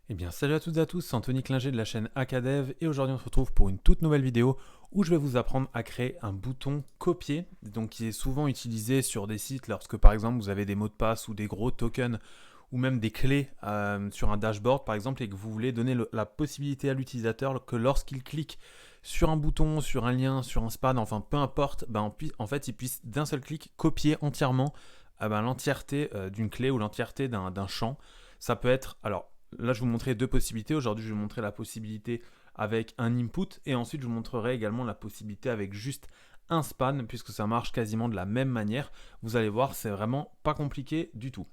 Eh bien, salut à toutes et à tous, c'est Anthony Klinger de la chaîne Hackadev et aujourd'hui on se retrouve pour une toute nouvelle vidéo où je vais vous apprendre à créer un bouton copier, donc qui est souvent utilisé sur des sites lorsque par exemple vous avez des mots de passe ou des gros tokens ou même des clés sur un dashboard par exemple et que vous voulez donner la possibilité à l'utilisateur que lorsqu'il clique sur un bouton, sur un lien, sur un span, enfin peu importe, en fait il puisse d'un seul clic copier entièrement l'entièreté d'une clé ou l'entièreté d'un champ. Ça peut être, alors là, je vous montrerai deux possibilités. Aujourd'hui, je vais vous montrer la possibilité avec un input et ensuite, je vous montrerai également la possibilité avec juste un span puisque ça marche quasiment de la même manière. Vous allez voir, c'est vraiment pas compliqué du tout.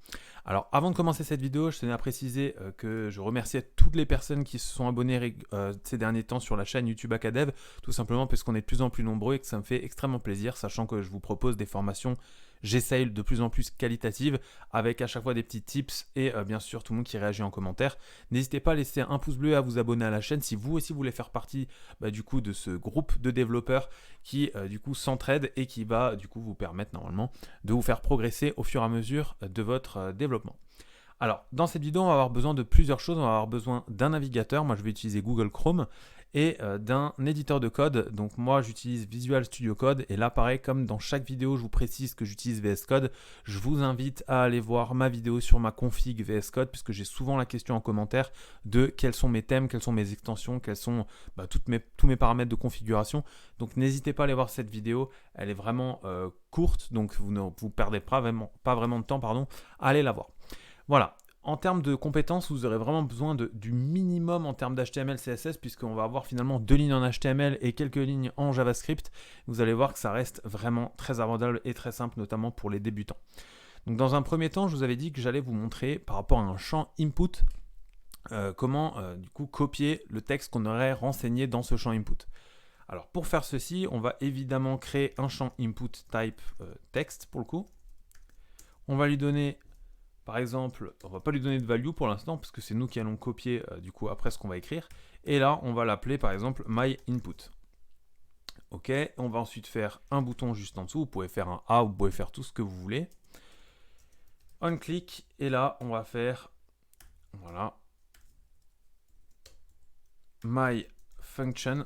Alors, avant de commencer cette vidéo, je tenais à préciser que je remerciais toutes les personnes qui se sont abonnées ces derniers temps sur la chaîne YouTube Hackadev, tout simplement parce qu'on est de plus en plus nombreux et que ça me fait extrêmement plaisir, sachant que je vous propose des formations j'essaye de plus en plus qualitative avec à chaque fois des petits tips et bien sûr tout le monde qui réagit en commentaire. N'hésitez pas à laisser un pouce bleu et à vous abonner à la chaîne si vous aussi voulez faire partie du coup de ce groupe de développeurs qui du coup s'entraident et qui va du coup vous permettre normalement de vous faire progresser au fur et à mesure de votre développement. Alors, dans cette vidéo, on va avoir besoin de plusieurs choses. On va avoir besoin d'un navigateur. Moi, je vais utiliser Google Chrome et d'un éditeur de code. Donc, moi, j'utilise Visual Studio Code. Et là, pareil, comme dans chaque vidéo, je vous précise que j'utilise VS Code. Je vous invite à aller voir ma vidéo sur ma config VS Code, puisque j'ai souvent la question en commentaire de quels sont mes thèmes, quelles sont mes extensions, quels sont tous mes paramètres de configuration. Donc, n'hésitez pas à aller voir cette vidéo. Elle est vraiment courte, donc vous ne vous perdez pas vraiment de temps, à aller la voir. Voilà, en termes de compétences, vous aurez vraiment besoin du minimum en termes d'HTML, CSS, puisqu'on va avoir finalement 2 lignes en HTML et quelques lignes en JavaScript. Vous allez voir que ça reste vraiment très abordable et très simple, notamment pour les débutants. Donc dans un premier temps, je vous avais dit que j'allais vous montrer par rapport à un champ input, comment du coup copier le texte qu'on aurait renseigné dans ce champ input. Alors pour faire ceci, on va évidemment créer un champ input type text pour le coup. On va lui donner... Par exemple, on ne va pas lui donner de value pour l'instant parce que c'est nous qui allons copier du coup après ce qu'on va écrire. Et là, on va l'appeler par exemple myInput. Ok, on va ensuite faire un bouton juste en dessous. Vous pouvez faire un A, vous pouvez faire tout ce que vous voulez. On click et là, on va faire voilà myFunction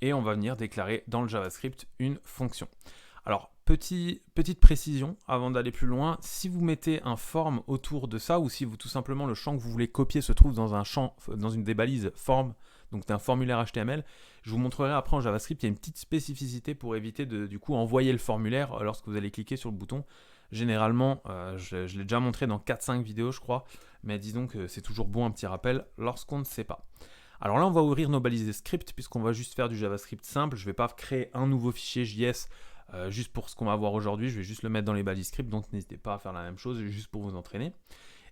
et on va venir déclarer dans le JavaScript une fonction. Alors, petite précision avant d'aller plus loin, si vous mettez un form autour de ça ou si tout simplement le champ que vous voulez copier se trouve dans un champ, dans une des balises form, donc d'un formulaire HTML, je vous montrerai après en JavaScript, il y a une petite spécificité pour éviter de du coup envoyer le formulaire lorsque vous allez cliquer sur le bouton. Généralement, je l'ai déjà montré dans 4-5 vidéos je crois, mais disons que c'est toujours bon un petit rappel lorsqu'on ne sait pas. Alors là, on va ouvrir nos balises de script puisqu'on va juste faire du JavaScript simple. Je ne vais pas créer un nouveau fichier JS juste pour ce qu'on va voir aujourd'hui. Je vais juste le mettre dans les balises script, donc n'hésitez pas à faire la même chose juste pour vous entraîner.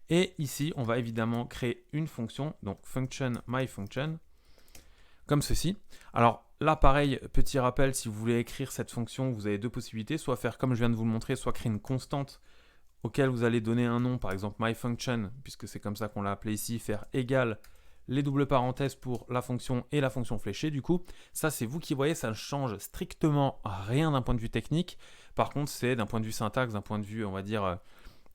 Et ici, on va évidemment créer une fonction, donc function myFunction, comme ceci. Alors là, pareil, petit rappel, si vous voulez écrire cette fonction, vous avez deux possibilités, soit faire comme je viens de vous le montrer, soit créer une constante auquel vous allez donner un nom, par exemple myFunction, puisque c'est comme ça qu'on l'a appelé ici, faire égal les doubles parenthèses pour la fonction et la fonction fléchée. Du coup, ça c'est vous qui voyez, ça ne change strictement rien d'un point de vue technique. Par contre, c'est d'un point de vue syntaxe, d'un point de vue, on va dire,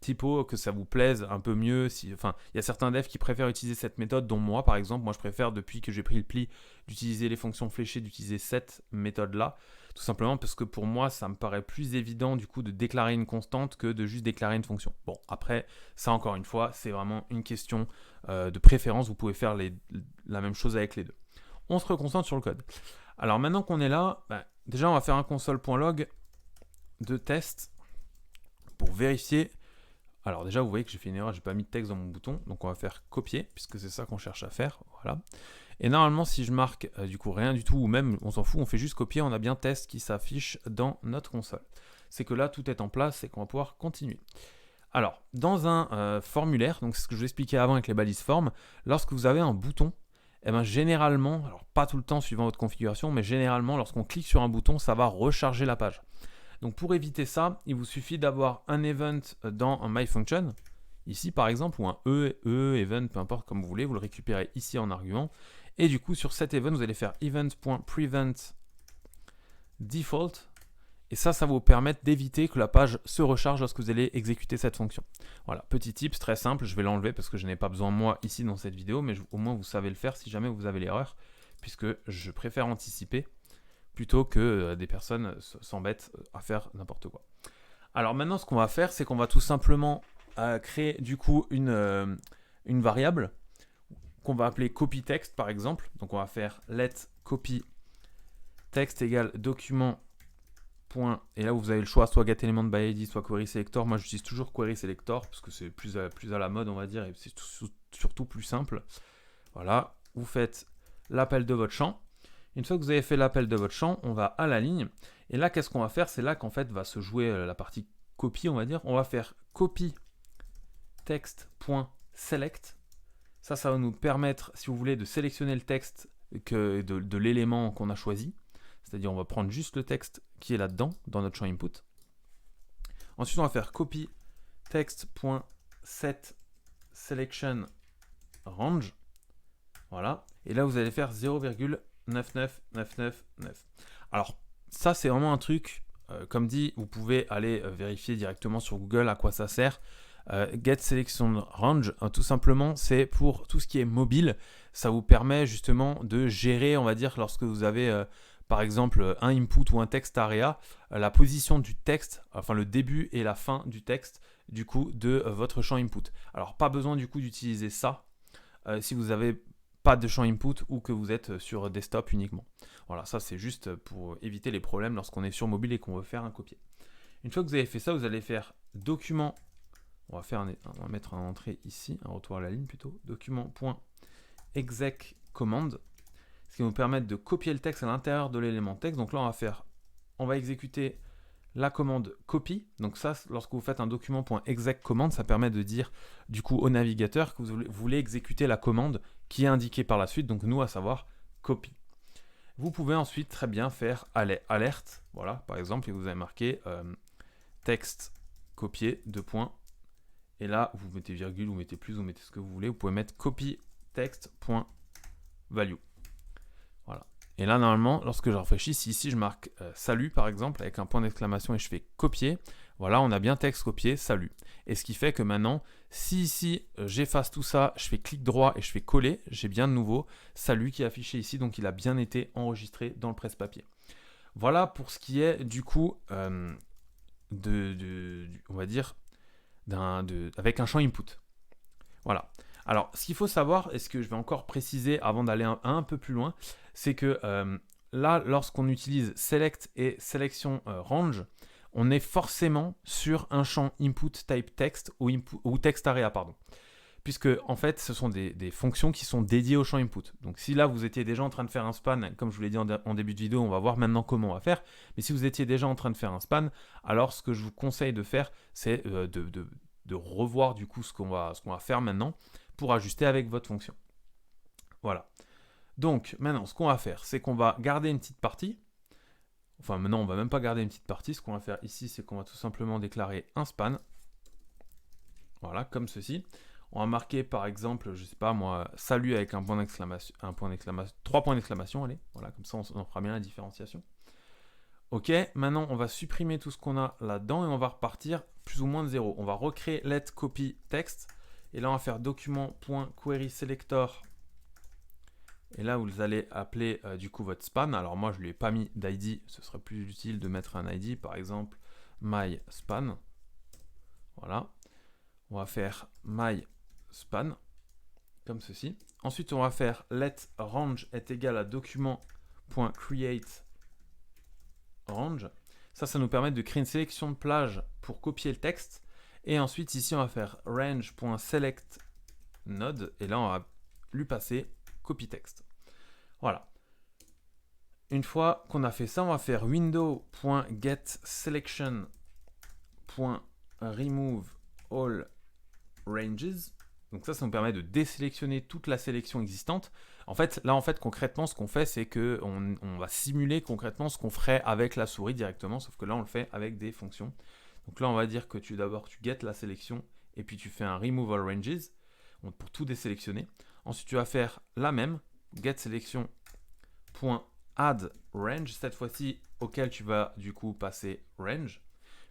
typo, que ça vous plaise un peu mieux. Enfin, il y a certains devs qui préfèrent utiliser cette méthode, dont moi par exemple. Moi je préfère, depuis que j'ai pris le pli d'utiliser les fonctions fléchées, d'utiliser cette méthode-là. Tout simplement parce que pour moi, ça me paraît plus évident du coup de déclarer une constante que de juste déclarer une fonction. Bon, après, ça encore une fois, c'est vraiment une question de préférence. Vous pouvez faire la même chose avec les deux. On se reconcentre sur le code. Alors maintenant qu'on est là, déjà on va faire un console.log de test pour vérifier. Alors déjà, vous voyez que j'ai fait une erreur, j'ai pas mis de texte dans mon bouton, donc on va faire copier, puisque c'est ça qu'on cherche à faire, voilà. Et normalement, si je marque du coup rien du tout, ou même on s'en fout, on fait juste copier, on a bien test qui s'affiche dans notre console. C'est que là, tout est en place et qu'on va pouvoir continuer. Alors, dans un formulaire, donc c'est ce que je vous expliquais avant avec les balises form, lorsque vous avez un bouton, eh bien généralement, alors pas tout le temps suivant votre configuration, mais généralement, lorsqu'on clique sur un bouton, ça va recharger la page. Donc pour éviter ça, il vous suffit d'avoir un event dans un myFunction, ici par exemple, ou un event, peu importe comme vous voulez, vous le récupérez ici en argument. Et du coup, sur cet event, vous allez faire event.prevent default. Et ça va vous permettre d'éviter que la page se recharge lorsque vous allez exécuter cette fonction. Voilà, petit tips très simple, je vais l'enlever parce que je n'ai pas besoin moi ici dans cette vidéo, mais au moins vous savez le faire si jamais vous avez l'erreur, puisque je préfère anticiper plutôt que des personnes s'embêtent à faire n'importe quoi. Alors maintenant, ce qu'on va faire, c'est qu'on va tout simplement créer du coup une variable qu'on va appeler copy text par exemple. Donc on va faire let copy text égale document. Et là, vous avez le choix, soit getElementById, soit querySelector. Moi, j'utilise toujours querySelector parce que c'est plus à la mode, on va dire, et c'est surtout plus simple. Voilà, vous faites l'appel de votre champ. Une fois que vous avez fait l'appel de votre champ, on va à la ligne. Et là, qu'est-ce qu'on va faire? C'est là qu'en fait va se jouer la partie copy, on va dire. On va faire copy text.select. Ça va nous permettre, si vous voulez, de sélectionner le texte de l'élément qu'on a choisi. C'est-à-dire, on va prendre juste le texte qui est là-dedans, dans notre champ input. Ensuite, on va faire copy text.setSelectionRange. Voilà. Et là, vous allez faire 0,99999. Alors, ça, c'est vraiment un truc, comme dit, vous pouvez aller vérifier directement sur Google à quoi ça sert. GetSelectionRange, tout simplement, c'est pour tout ce qui est mobile. Ça vous permet justement de gérer, on va dire, lorsque vous avez par exemple un input ou un text area, la position du texte, enfin le début et la fin du texte du coup de votre champ input. Alors pas besoin du coup d'utiliser ça si vous n'avez pas de champ input ou que vous êtes sur desktop uniquement. Voilà, ça c'est juste pour éviter les problèmes lorsqu'on est sur mobile et qu'on veut faire un copier. Une fois que vous avez fait ça, vous allez faire document, on va mettre un entrée ici, un retour à la ligne plutôt, document.execCommand, ce qui va nous permettre de copier le texte à l'intérieur de l'élément texte. Donc là, on va exécuter la commande copy. Donc ça, lorsque vous faites un document.execCommand, ça permet de dire du coup au navigateur que vous voulez exécuter la commande qui est indiquée par la suite, donc nous à savoir copy. Vous pouvez ensuite très bien faire alerte, voilà, par exemple, et vous avez marqué texte copier, deux points, et là vous mettez virgule, vous mettez plus, vous mettez ce que vous voulez, vous pouvez mettre copy text.value. Voilà. Et là, normalement, lorsque je rafraîchis, si ici je marque salut par exemple avec un point d'exclamation et je fais copier, voilà, on a bien texte copié, salut. Et ce qui fait que maintenant, si ici j'efface tout ça, je fais clic droit et je fais coller, j'ai bien de nouveau salut qui est affiché ici, donc il a bien été enregistré dans le presse-papier. Voilà pour ce qui est du coup, on va dire, avec un champ input. Voilà. Alors, ce qu'il faut savoir, et ce que je vais encore préciser avant d'aller un peu plus loin, c'est que là, lorsqu'on utilise select et selection range, on est forcément sur un champ input type text ou text area, pardon. Puisque, en fait, ce sont des fonctions qui sont dédiées au champ input. Donc, si là, vous étiez déjà en train de faire un span, comme je vous l'ai dit en début de vidéo, on va voir maintenant comment on va faire. Mais si vous étiez déjà en train de faire un span, alors ce que je vous conseille de faire, c'est de revoir du coup ce qu'on va faire maintenant pour ajuster avec votre fonction. Voilà. Donc, maintenant, ce qu'on va faire, c'est qu'on va garder une petite partie. Enfin, maintenant, on ne va même pas garder une petite partie. Ce qu'on va faire ici, c'est qu'on va tout simplement déclarer un span. Voilà, comme ceci. On va marquer, par exemple, je ne sais pas moi, salut avec un point d'exclamation, 3 points d'exclamation, allez. Voilà, comme ça, on fera bien la différenciation. Ok, maintenant, on va supprimer tout ce qu'on a là-dedans et on va repartir plus ou moins de 0. On va recréer let copy text. Et là, on va faire document.querySelector. Et là, vous allez appeler du coup votre span. Alors moi, je ne lui ai pas mis d'ID. Ce serait plus utile de mettre un ID. Par exemple, mySpan. Voilà. On va faire mySpan. Comme ceci. Ensuite, on va faire let range est égal à document.createRange. Ça nous permet de créer une sélection de plages pour copier le texte. Et ensuite, ici, on va faire range.selectNode. Et là, on va lui passer copy text. Voilà. Une fois qu'on a fait ça, on va faire window.getSelection.removeAllRanges. Donc ça nous permet de désélectionner toute la sélection existante. En fait, là, concrètement, ce qu'on fait, c'est qu'on va simuler concrètement ce qu'on ferait avec la souris directement, sauf que là, on le fait avec des fonctions. Donc là, on va dire que tu get la sélection et puis tu fais un remove all ranges pour tout désélectionner. Ensuite, tu vas faire la même, getSelection.value. add range, cette fois-ci auquel tu vas du coup passer range,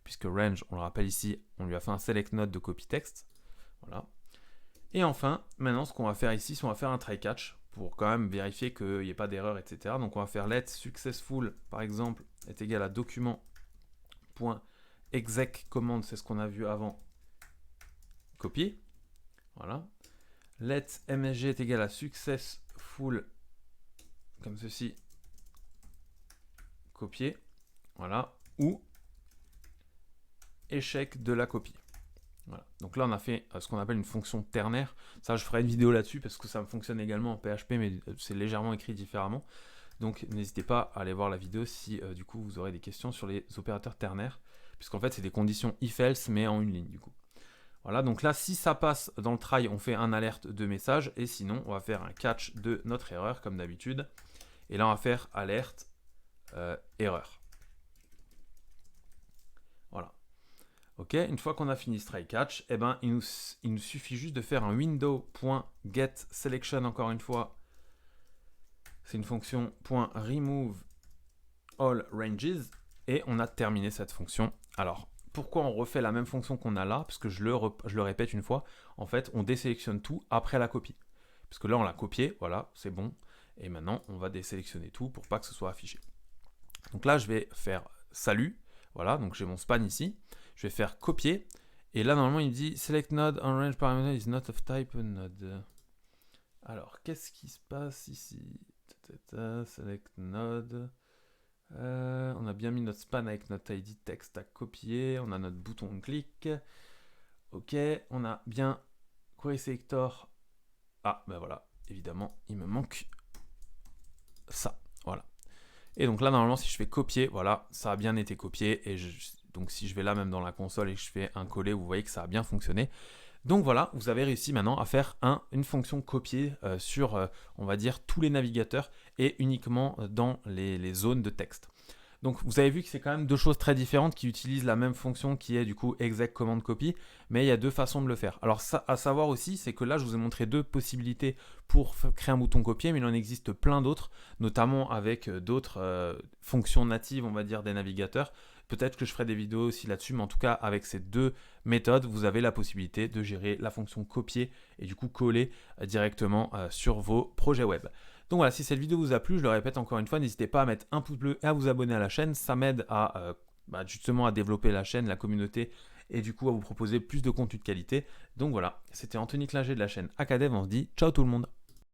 puisque range, on le rappelle ici, on lui a fait un select node de copy text. Voilà. Et enfin, maintenant, ce qu'on va faire ici, c'est qu'on va faire un try catch pour quand même vérifier qu'il n'y ait pas d'erreur, etc. Donc, on va faire let successful, par exemple, est égal à document.exec commande, c'est ce qu'on a vu avant, copier. Voilà. Let msg est égal à successful, comme ceci, copier. Voilà. Ou échec de la copie. Voilà. Donc là, on a fait ce qu'on appelle une fonction ternaire. Ça, je ferai une vidéo là-dessus parce que ça fonctionne également en PHP, mais c'est légèrement écrit différemment. Donc, n'hésitez pas à aller voir la vidéo si du coup vous aurez des questions sur les opérateurs ternaires, puisqu'en fait, c'est des conditions if-else, mais en une ligne du coup. Voilà, donc là, si ça passe dans le try, on fait un alerte de message, et sinon, on va faire un catch de notre erreur, comme d'habitude. Et là, on va faire alerte erreur. Voilà. Ok, une fois qu'on a fini ce try catch, eh ben, il nous suffit juste de faire un window.getSelection, encore une fois. C'est une fonction .remove all ranges, et on a terminé cette fonction. Alors, pourquoi on refait la même fonction qu'on a là? Parce que je le répète une fois, en fait, on désélectionne tout après la copie. Parce que là, on l'a copié, voilà, c'est bon. Et maintenant, on va désélectionner tout pour pas que ce soit affiché. Donc là, je vais faire salut, voilà, donc j'ai mon span ici. Je vais faire copier. Et là, normalement, il me dit select node on range parameter is not of type node. Alors, qu'est-ce qui se passe ici? Select node. On a bien mis notre span avec notre ID texte à copier. On a notre bouton on clic. Ok, on a bien query selector. Ah, ben voilà, évidemment, il me manque ça. Voilà. Et donc là, normalement, si je fais copier, voilà, ça a bien été copié. Et donc si je vais là même dans la console et que je fais un coller, vous voyez que ça a bien fonctionné. Donc voilà, vous avez réussi maintenant à faire une fonction copier sur, on va dire, tous les navigateurs et uniquement dans les zones de texte. Donc vous avez vu que c'est quand même deux choses très différentes qui utilisent la même fonction qui est du coup exec command copy, mais il y a deux façons de le faire. Alors ça, à savoir aussi, c'est que là je vous ai montré deux possibilités pour créer un bouton copier, mais il en existe plein d'autres, notamment avec d'autres fonctions natives, on va dire, des navigateurs. Peut-être que je ferai des vidéos aussi là-dessus, mais en tout cas avec ces deux méthodes, vous avez la possibilité de gérer la fonction copier et du coup coller directement sur vos projets web. Donc voilà, si cette vidéo vous a plu, je le répète encore une fois, n'hésitez pas à mettre un pouce bleu et à vous abonner à la chaîne. Ça m'aide à justement à développer la chaîne, la communauté et du coup à vous proposer plus de contenu de qualité. Donc voilà, c'était Anthony Klinger de la chaîne Acadev. On se dit ciao tout le monde.